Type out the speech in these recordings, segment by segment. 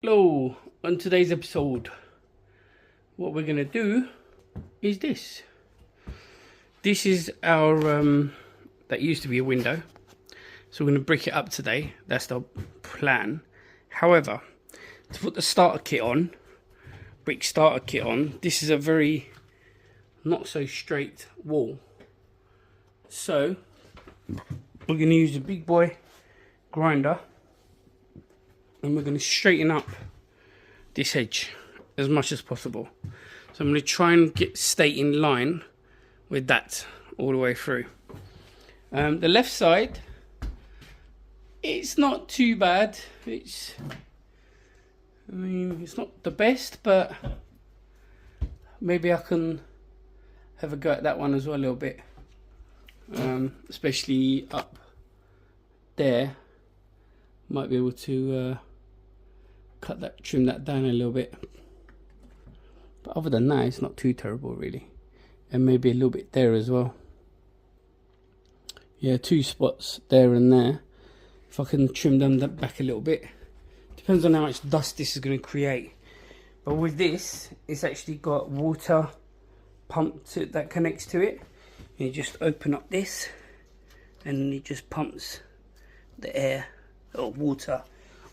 Hello, on today's episode, what we're going to do is this. This is our, that used to be a window. So we're going to brick it up today. That's the plan. However, to put the starter kit on, brick starter kit on, this is a very not so straight wall. So we're going to use a big boy grinder. And we're going to straighten up this edge as much as possible. So I'm going to try and stay in line with that all the way through. The left side, it's not too bad. It's not the best, but maybe I can have a go at that one as well a little bit. Especially up there. Might be able to trim that down a little bit, but other than that it's not too terrible really. And maybe a little bit there as well. Yeah, 2 spots there and there. If I can trim them back a little bit, depends on how much dust this is going to create. But with this, it's actually got water pump that connects to it. And you just open up this and it just pumps the air or water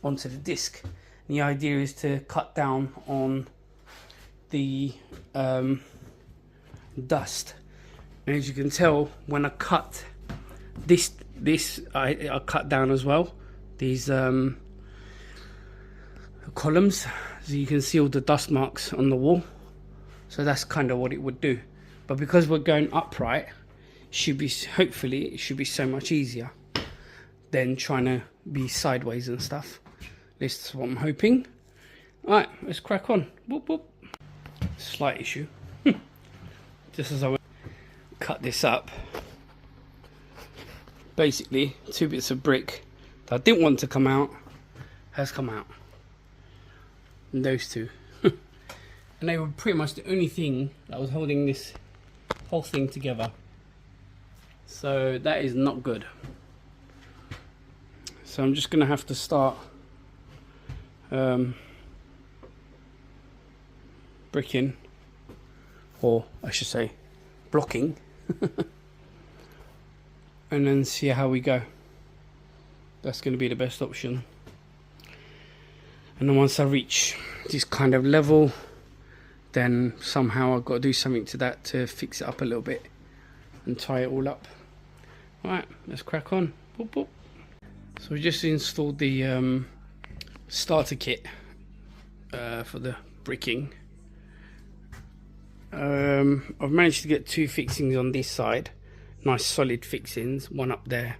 onto the disc. And the idea is to cut down on the dust. And as you can tell, when I cut this I cut down as well these columns, so you can see all the dust marks on the wall. So that's kind of what it would do. But because we're going upright, hopefully it should be so much easier than trying to be sideways and stuff. At least that's what I'm hoping. Alright, let's crack on. Whoop whoop. Slight issue. Just as I cut this up, basically 2 bits of brick that I didn't want to come out has come out. And those 2. And they were pretty much the only thing that was holding this whole thing together. So that is not good. So I'm just going to have to start bricking, or I should say blocking, and then see how we go. That's going to be the best option. And then once I reach this kind of level, then somehow I've got to do something to that to fix it up a little bit and tie it all up. Alright, let's crack on. Boop, boop. So we just installed the starter kit for the bricking. I've managed to get 2 fixings on this side, nice solid fixings, one up there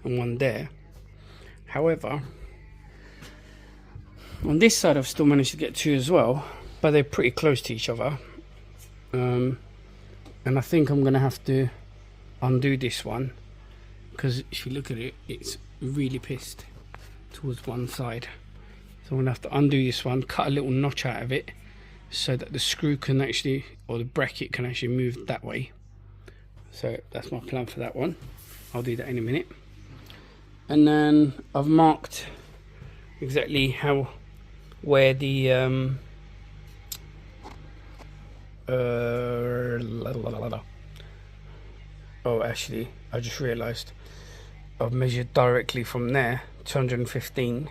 and one there. However, on this side I've still managed to get 2 as well, but they're pretty close to each other. And I think I'm going to have to undo this one, because if you look at it, it's really pissed towards one side. So I'm going to have to undo this one, cut a little notch out of it so that the screw can actually, or the bracket can actually move that way. So that's my plan for that one. I'll do that in a minute. And then I've marked exactly where the oh, actually I just realized I've measured directly from there 215,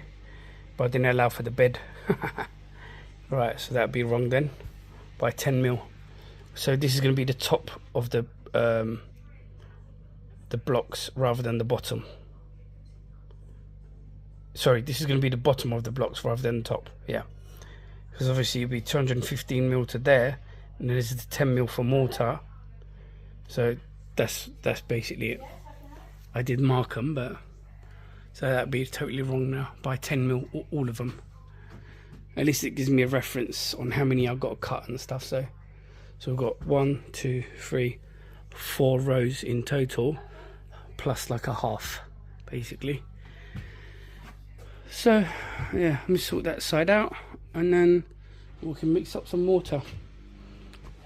but I didn't allow for the bed. Right, so that'd be wrong then, by 10 mil. So this is going to be the top of the blocks rather than the bottom. Sorry, this is going to be the bottom of the blocks rather than the top. Yeah, because obviously it'll be 215 mil to there, and then this is the 10 mil for mortar. So that's basically it. I did mark them, but so that'd be totally wrong now, by 10 mil all of them. At least it gives me a reference on how many I've got to cut and stuff. So we've got 1, 2, 3, 4 rows in total, plus like a half basically. So yeah, let me sort that side out, and then we can mix up some mortar,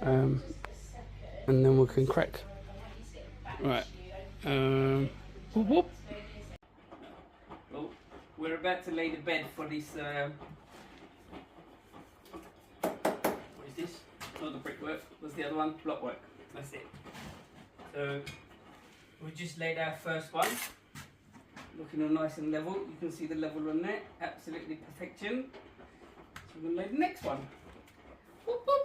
and then we can crack. Right. Whoop, whoop. Well, we're about to lay the bed for this the other one, block work. That's it. So we just laid our first one. Looking all nice and level. You can see the level on there. Absolutely perfection. So we're going to lay the next one. Whoop, whoop.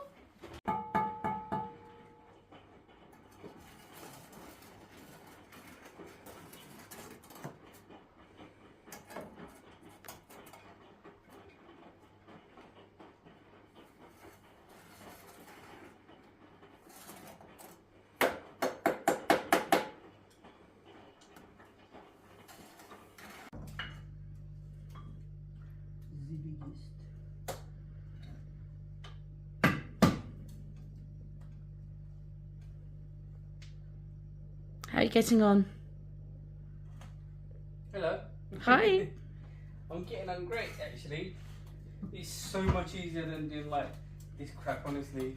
How are you getting on? Hello. Hi. I'm getting on great actually. It's so much easier than doing like this crap, honestly.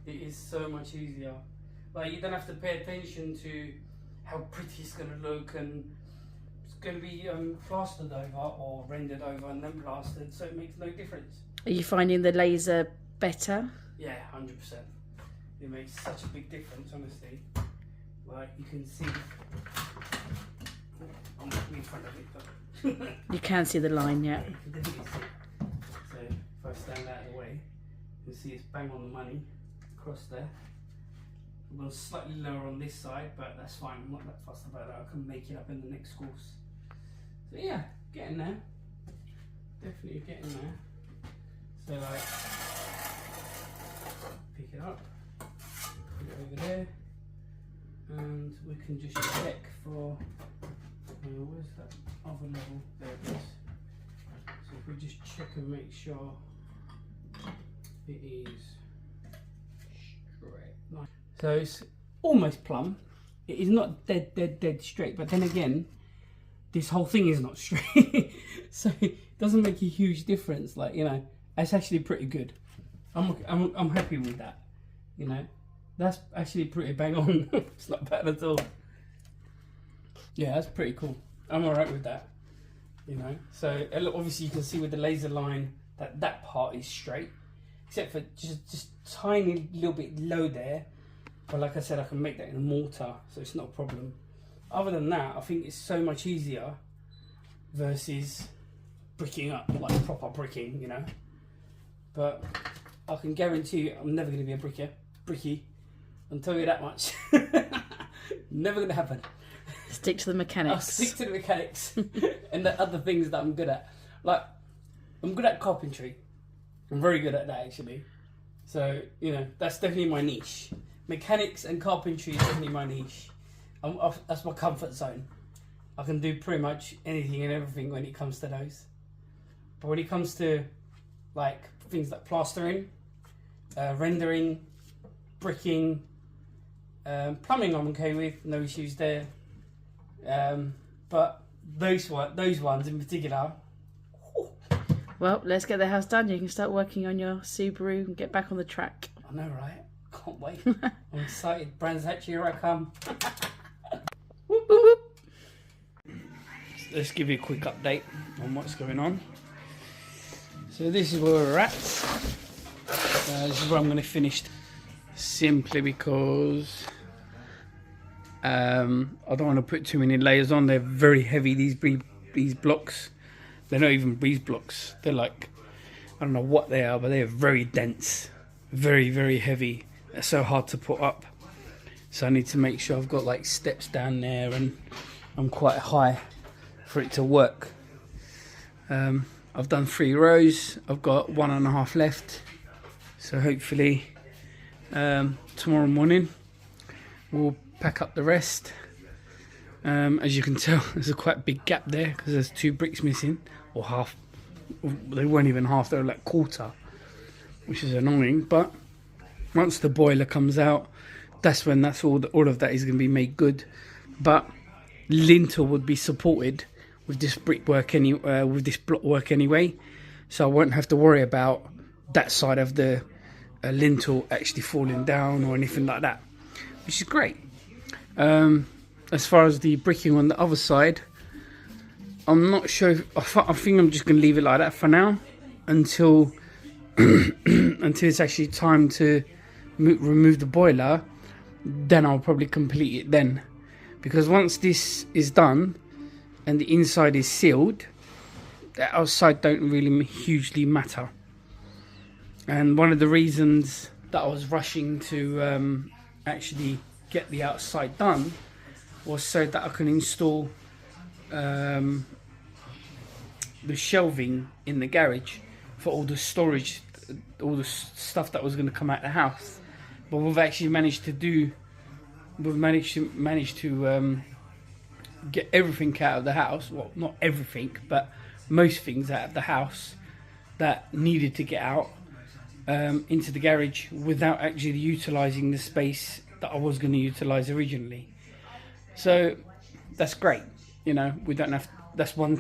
It is so much easier. Like you don't have to pay attention to how pretty it's going to look, and it's going to be plastered over or rendered over and then plastered, so it makes no difference. Are you finding the laser better? Yeah, 100%. It makes such a big difference, honestly. Like you can see, I'm in front of it, but You can see the line, yeah. you can definitely see it. So if I stand out of the way, you can see it's bang on the money across there. I'm going slightly lower on this side, but that's fine. I'm not that fussed about that. I can make it up in the next course. So yeah, getting there. Definitely getting there. So like, pick it up, put it over there. And we can just check for, where's that other level? There it is. So if we just check and make sure it is straight. So it's almost plumb. It is not dead straight, but then again, this whole thing is not straight. So it doesn't make a huge difference. Like, you know, it's actually pretty good. I'm happy with that, you know. That's actually pretty bang on. It's not bad at all. Yeah, that's pretty cool. I'm alright with that. You know, so obviously you can see with the laser line that that part is straight, except for just tiny little bit low there. But like I said, I can make that in a mortar, so it's not a problem. Other than that, I think it's so much easier versus bricking up, like proper bricking, you know. But I can guarantee you, I'm never going to be a bricky. I'll tell you that much. Never going to happen. Stick to the mechanics. I'll stick to the mechanics and the other things that I'm good at. Like, I'm good at carpentry. I'm very good at that, actually. So, you know, that's definitely my niche. Mechanics and carpentry is definitely my niche. That's my comfort zone. I can do pretty much anything and everything when it comes to those. But when it comes to, like, things like plastering, rendering, bricking, plumbing I'm okay with, no issues there. But those ones in particular. Whew. Well, let's get the house done. You can start working on your Subaru and get back on the track. I know, right? Can't wait. I'm excited. Brands Hatch, here I come. Whoop, whoop, whoop. Let's give you a quick update on what's going on. So this is where we're at. This is where I'm going to finish, simply because I don't want to put too many layers on. They're very heavy, these blocks. They're not even breeze blocks. They're like, I don't know what they are, but they're very dense, very, very heavy. They're so hard to put up. So I need to make sure I've got like steps down there and I'm quite high for it to work. I've done 3 rows. I've got 1.5 left. So hopefully tomorrow morning we'll pack up the rest. As you can tell, there's a quite big gap there because there's 2 bricks missing, or half. They weren't even half, they were like quarter, which is annoying. But once the boiler comes out, that's when all of that is going to be made good. But lintel would be supported with this brickwork with this block work anyway, so I won't have to worry about that side of the lintel actually falling down or anything like that, which is great. As far as the bricking on the other side, I'm not sure. I think I'm just going to leave it like that for now until until it's actually time to remove the boiler, then I'll probably complete it then. Because once this is done and the inside is sealed, the outside don't really hugely matter. And one of the reasons that I was rushing to actually get the outside done was so that I can install the shelving in the garage for all the storage, all the stuff that was going to come out of the house. But we've actually managed to get everything out of the house. Well, not everything, but most things out of the house that needed to get out into the garage without actually utilising the space that I was going to utilise originally. So that's great. You know, we don't have. That's one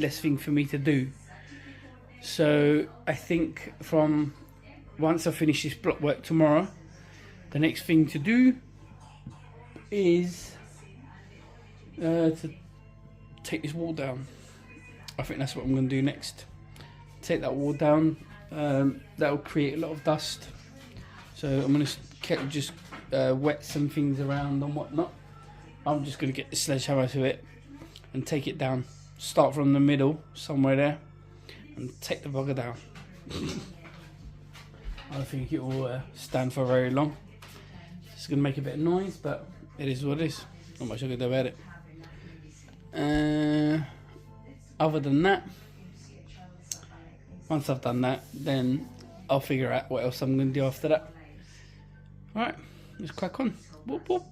less thing for me to do. So I think from once I finish this block work tomorrow, the next thing to do is to take this wall down. I think that's what I'm going to do next. Take that wall down. That will create a lot of dust. So I'm going to just wet some things around and whatnot. I'm just going to get the sledgehammer to it and take it down. Start from the middle, somewhere there, and take the bugger down. I don't think it will stand for very long. It's going to make a bit of noise, but it is what it is. Not much I can do about it. Other than that, once I've done that, then I'll figure out what else I'm going to do after that. Alright, let's crack on. Whoop, whoop.